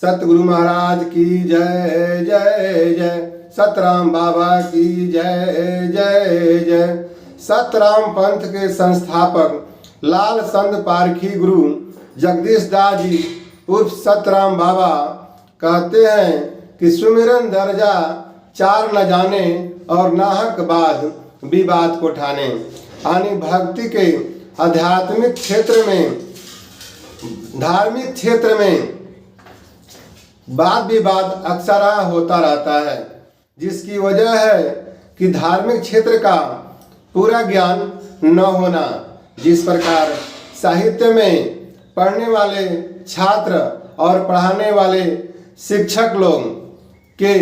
सतगुरु महाराज की जय जय जय। सतराम बाबा की जय जय जय। सतराम पंथ के संस्थापक लाल संत पारखी गुरु जगदीश दास जी उर्फ सतराम बाबा कहते हैं कि सुमिरन दर्जा चार न जाने और नाहक बाध विवाद को ठाने। यानी भक्ति के आध्यात्मिक क्षेत्र में, धार्मिक क्षेत्र में वाद विवाद अक्सर होता रहता है, जिसकी वजह है कि धार्मिक क्षेत्र का पूरा ज्ञान न होना। जिस प्रकार साहित्य में पढ़ने वाले छात्र और पढ़ाने वाले शिक्षक लोग के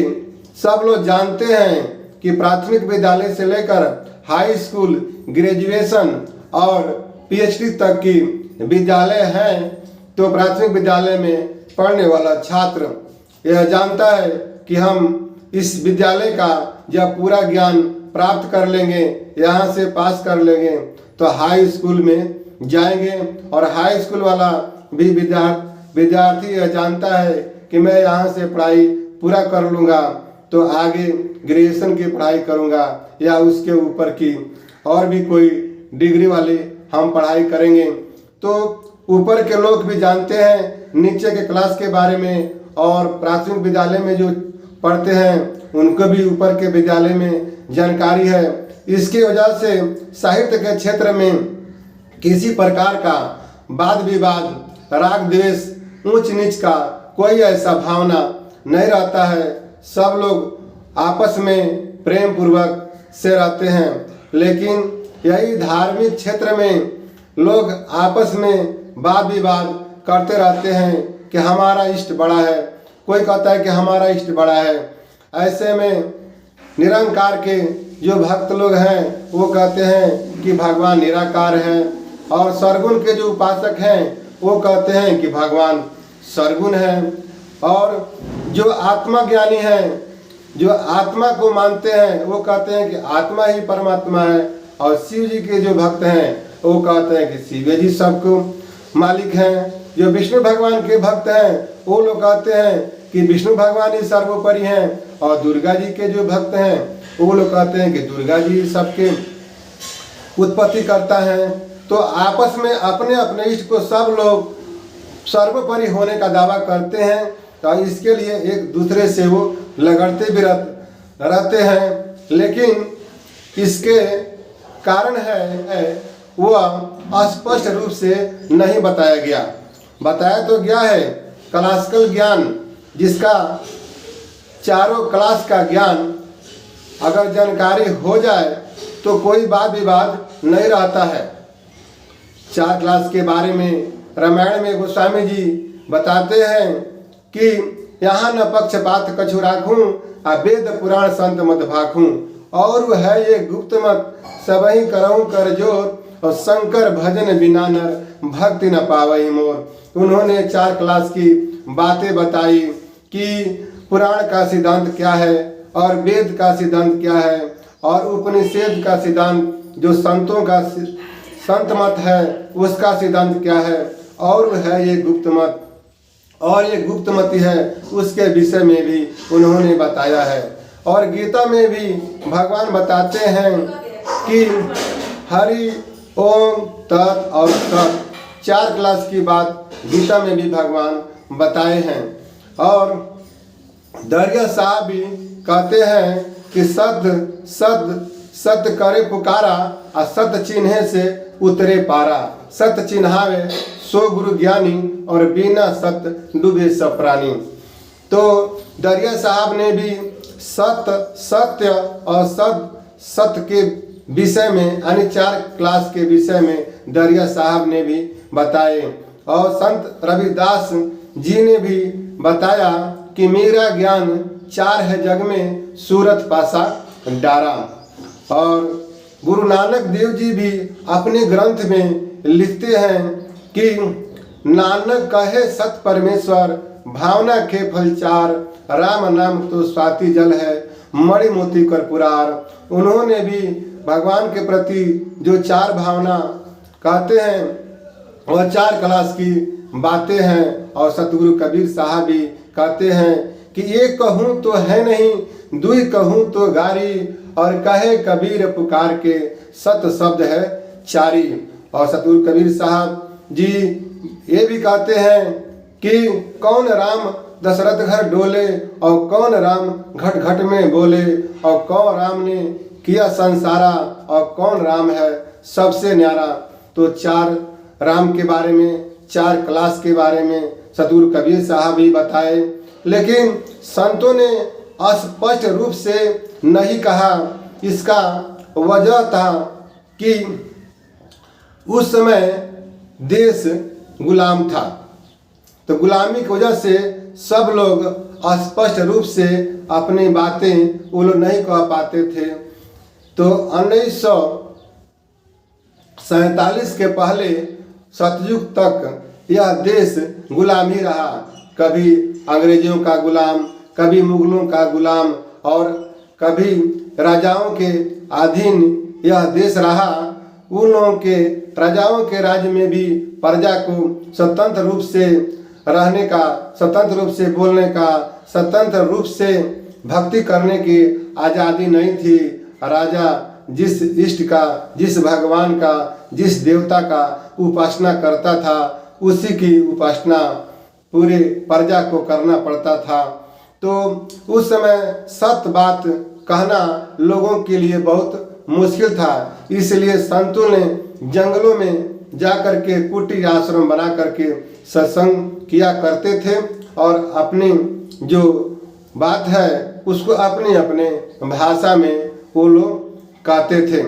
सब लोग जानते हैं कि प्राथमिक विद्यालय से लेकर हाई स्कूल, ग्रेजुएशन और पीएचडी तक की विद्यालय हैं, तो प्राथमिक विद्यालय में पढ़ने वाला छात्र यह जानता है कि हम इस विद्यालय का जब पूरा ज्ञान प्राप्त कर लेंगे, यहाँ से पास कर लेंगे, तो हाई स्कूल में जाएंगे। और हाई स्कूल वाला भी विद्यार्थी यह जानता है कि मैं यहाँ से पढ़ाई पूरा कर लूँगा तो आगे ग्रेजुएशन की पढ़ाई करूँगा या उसके ऊपर की और भी कोई डिग्री वाली हम पढ़ाई करेंगे। तो ऊपर के लोग भी जानते हैं नीचे के क्लास के बारे में, और प्राथमिक विद्यालय में जो पढ़ते हैं उनको भी ऊपर के विद्यालय में जानकारी है। इसकी वजह से साहित्य के क्षेत्र में किसी प्रकार का वाद विवाद, राग द्वेष, ऊंच नीच का कोई ऐसा भावना नहीं रहता है। सब लोग आपस में प्रेम पूर्वक से रहते हैं। लेकिन यही धार्मिक क्षेत्र में लोग आपस में वाद विवाद करते रहते हैं कि हमारा इष्ट बड़ा है, कोई कहता है कि हमारा इष्ट बड़ा है। ऐसे में निरंकार के जो भक्त लोग हैं वो कहते हैं कि भगवान निराकार है, और सरगुण के जो उपासक हैं वो कहते हैं कि भगवान सरगुण है। और जो आत्मा ज्ञानी हैं, जो आत्मा को मानते हैं, वो कहते हैं कि आत्मा ही परमात्मा है। और शिव जी के जो भक्त हैं वो कहते हैं कि शिव जी सबको मालिक हैं। जो विष्णु भगवान के भक्त हैं वो लोग कहते हैं कि विष्णु भगवान ही सर्वोपरि हैं। और दुर्गा जी के जो भक्त हैं वो लोग कहते हैं कि दुर्गा जी सबके उत्पत्ति करता है। तो आपस में अपने अपने इष्ट को सब लोग सर्वोपरि होने का दावा करते हैं, तो इसके लिए एक दूसरे से वो लगड़ते भी रहते हैं। लेकिन इसके कारण है वह स्पष्ट रूप से नहीं बताया गया। बताया तो गया है क्लासिकल ज्ञान, जिसका चारों क्लास का ज्ञान अगर जानकारी हो जाए तो कोई वाद विवाद नहीं रहता है। 4 क्लास के बारे में रामायण में गोस्वामी जी बताते हैं कि यहाँ न पक्षपात कछु राखूं, आ वेद पुराण संत मत भाखूं, और है ये गुप्त मत सबही करऊं कर जोर, और शंकर भजन बिना नर भक्ति न पावई मोर। उन्होंने 4 क्लास की बातें बताई कि पुराण का सिद्धांत क्या है और वेद का सिद्धांत क्या है, और उपनिषद का सिद्धांत जो संतों का संत मत है उसका सिद्धांत क्या है, और है ये गुप्त मत, और ये गुप्त मति है उसके विषय में भी उन्होंने बताया है। और गीता में भी भगवान बताते हैं कि हरि ओम तत् और सत, 4 क्लास की बात गीता में भी भगवान बताए हैं। और दरिया साहब भी कहते हैं कि सद सद सत करे पुकारा, आ सत चिन्हे से उतरे पारा, सत चिन्हावे सो गुरु ज्ञानी, और बिना सत डूबे सब प्राणी। तो दरिया साहब ने भी सत्य और सत के विषय में, यानी 4 क्लास के विषय में दरिया साहब ने भी बताए। और संत रविदास जी ने भी बताया कि मेरा ज्ञान 4 है जग में, सूरत पासा डारा। और गुरु नानक देव जी भी अपने ग्रंथ में लिखते हैं कि नानक कहे सत परमेश्वर, भावना के फल 4, राम नाम तो स्वाति जल है, मणि मोती कर्पूरार। उन्होंने भी भगवान के प्रति जो 4 भावना कहते हैं और 4 क्लास की बातें हैं। और सतगुरु कबीर साहब भी कहते हैं कि एक कहूँ तो है नहीं, दुई कहूँ तो गारी, और कहे कबीर पुकार के सत शब्द है चारी। और सतगुरु कबीर साहब जी ये भी कहते हैं कि कौन राम दशरथ घर डोले, और कौन राम घट घट में बोले, और कौन राम ने किया संसारा, और कौन राम है सबसे न्यारा। तो 4 राम के बारे में, 4 क्लास के बारे में सतगुरु कबीर साहब भी बताए, लेकिन संतों ने स्पष्ट रूप से नहीं कहा। इसका वजह था कि उस समय देश गुलाम था, तो गुलामी की वजह से सब लोग स्पष्ट रूप से अपनी बातें वो लोग नहीं कह पाते थे। तो 1947 के पहले सतयुग तक यह देश गुलाम ही रहा, कभी अंग्रेजों का गुलाम, कभी मुगलों का गुलाम, और कभी राजाओं के अधीन यह देश रहा। उन लोगों के राजाओं के राज्य में भी प्रजा को स्वतंत्र रूप से रहने का, स्वतंत्र रूप से बोलने का, स्वतंत्र रूप से भक्ति करने की आज़ादी नहीं थी। राजा जिस इष्ट का, जिस भगवान का, जिस देवता का उपासना करता था, उसी की उपासना पूरे प्रजा को करना पड़ता था। तो उस समय सत्य बात कहना लोगों के लिए बहुत मुश्किल था, इसलिए संतों ने जंगलों में जाकर के कुटीर आश्रम बना करके सत्संग किया करते थे, और अपनी जो बात है उसको अपने अपने भाषा में वो लोग कहते थे।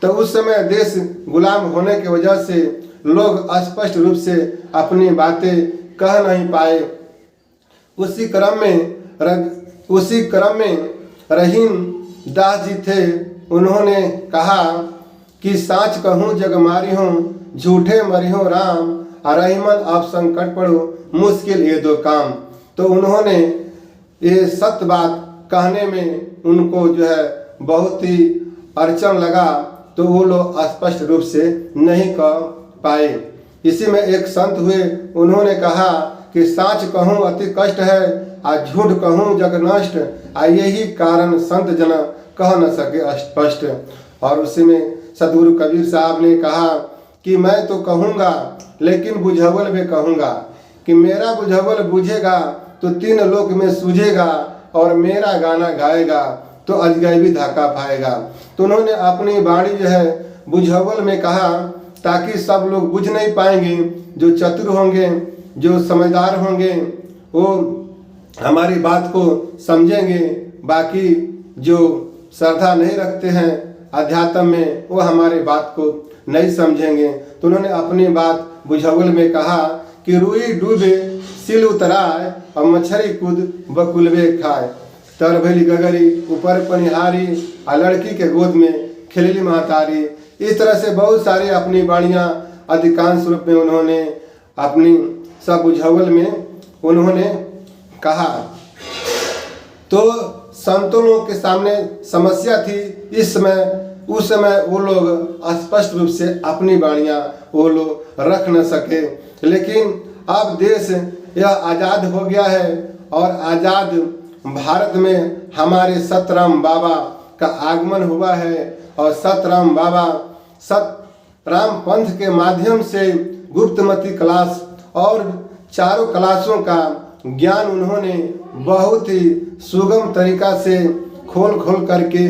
तो उस समय देश गुलाम होने की वजह से लोग स्पष्ट रूप से अपनी बातें कह नहीं पाए। उसी क्रम में रहीम दास जी थे, उन्होंने कहा कि साच कहूँ जग मारी हूँ, झूठे मरी हूँ राम, रहीमन आप संकट पड़ो मुश्किल ये 2 काम। तो उन्होंने ये सत्य बात कहने में उनको जो है बहुत ही अड़चन लगा, तो वो लोग स्पष्ट रूप से नहीं कह पाए। इसी में एक संत हुए, उन्होंने कहा कि साच कहूँ अति कष्ट है, आ झूठ कहूँ जग नष्ट, आ यही कारण संत जन कह न सके स्पष्ट। और उसी में सतगुरु कबीर साहब ने कहा कि मैं तो कहूँगा लेकिन बुझावल में कहूँगा, कि मेरा बुझावल बुझेगा तो 3 लोक में सूझेगा, और मेरा गाना गाएगा तो अजगैबी धाका पाएगा। तो उन्होंने अपनी वाणी जो है बुझावल में कहा, ताकि सब लोग बुझ नहीं पाएंगे। जो चतुर होंगे, जो समझदार होंगे, वो हमारी बात को समझेंगे, बाकी जो श्रद्धा नहीं रखते हैं अध्यात्म में, वो हमारी बात को नहीं समझेंगे। तो उन्होंने अपनी बात बुझावल में कहा कि रुई डूबे सिल उतराए, और मछली कूद बकुलबे खाए, तर भैली गगरी ऊपर पनिहारी, आ लड़की के गोद में खिलली महतारी। इस तरह से बहुत सारे अपनी वाणियाँ अधिकांश रूप में उन्होंने अपनी सब बुझावल में उन्होंने कहा। तो संतों लोग के सामने समस्या थी इस समय, उस समय वो लोग स्पष्ट रूप से अपनी वाणियाँ वो लोग रख न सके। लेकिन अब देश यह आज़ाद हो गया है, और आज़ाद भारत में हमारे सतराम बाबा का आगमन हुआ है, और सतराम बाबा सतराम पंथ के माध्यम से गुप्तमती क्लास और 4 क्लासों का ज्ञान उन्होंने बहुत ही सुगम तरीका से खोल करके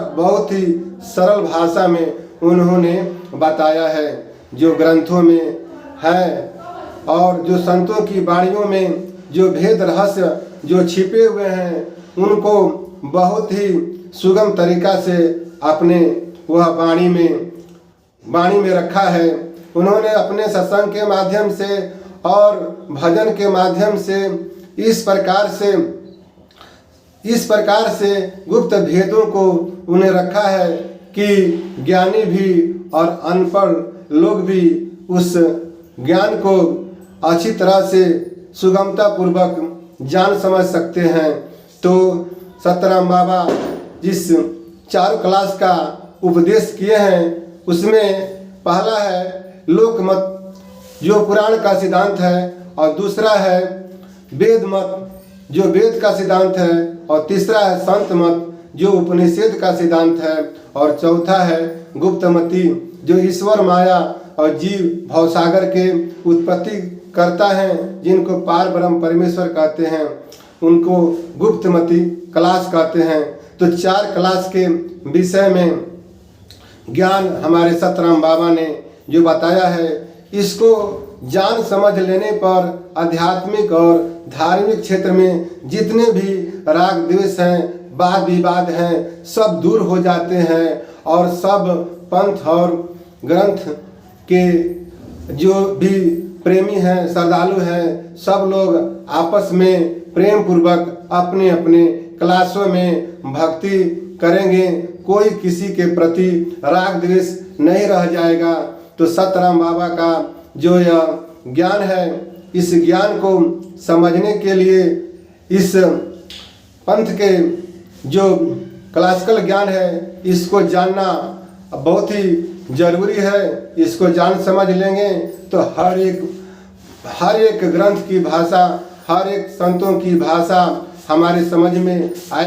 बहुत ही सरल भाषा में उन्होंने बताया है। जो ग्रंथों में है और जो संतों की वाणियों में जो भेद रहस्य जो छिपे हुए हैं, उनको बहुत ही सुगम तरीका से अपने वह वाणी में रखा है। उन्होंने अपने सत्संग के माध्यम से और भजन के माध्यम से इस प्रकार से गुप्त भेदों को उन्हें रखा है कि ज्ञानी भी और अनपढ़ लोग भी उस ज्ञान को अच्छी तरह से सुगमता पूर्वक जान समझ सकते हैं। तो सतराम बाबा जिस 4 क्लास का उपदेश किए हैं, उसमें पहला है लोकमत जो पुराण का सिद्धांत है, और दूसरा है वेद मत जो वेद का सिद्धांत है, और तीसरा है संत मत जो उपनिषद का सिद्धांत है, और चौथा है गुप्तमति जो ईश्वर माया और जीव भवसागर के उत्पत्ति करता है, जिनको पार ब्रह्म परमेश्वर कहते हैं, उनको गुप्तमति क्लास कहते हैं। तो 4 क्लास के विषय में ज्ञान हमारे सतराम बाबा ने जो बताया है, इसको जान समझ लेने पर आध्यात्मिक और धार्मिक क्षेत्र में जितने भी राग द्वेष हैं, वाद विवाद हैं, सब दूर हो जाते हैं, और सब पंथ और ग्रंथ के जो भी प्रेमी हैं, श्रद्धालु हैं, सब लोग आपस में प्रेम पूर्वक अपने अपने क्लासों में भक्ति करेंगे। कोई किसी के प्रति राग द्वेष नहीं रह जाएगा। तो सतराम बाबा का जो यह ज्ञान है, इस ज्ञान को समझने के लिए इस पंथ के जो क्लासिकल ज्ञान है, इसको जानना बहुत ही जरूरी है। इसको जान समझ लेंगे तो हर एक ग्रंथ की भाषा, हर एक संतों की भाषा हमारे समझ में आए।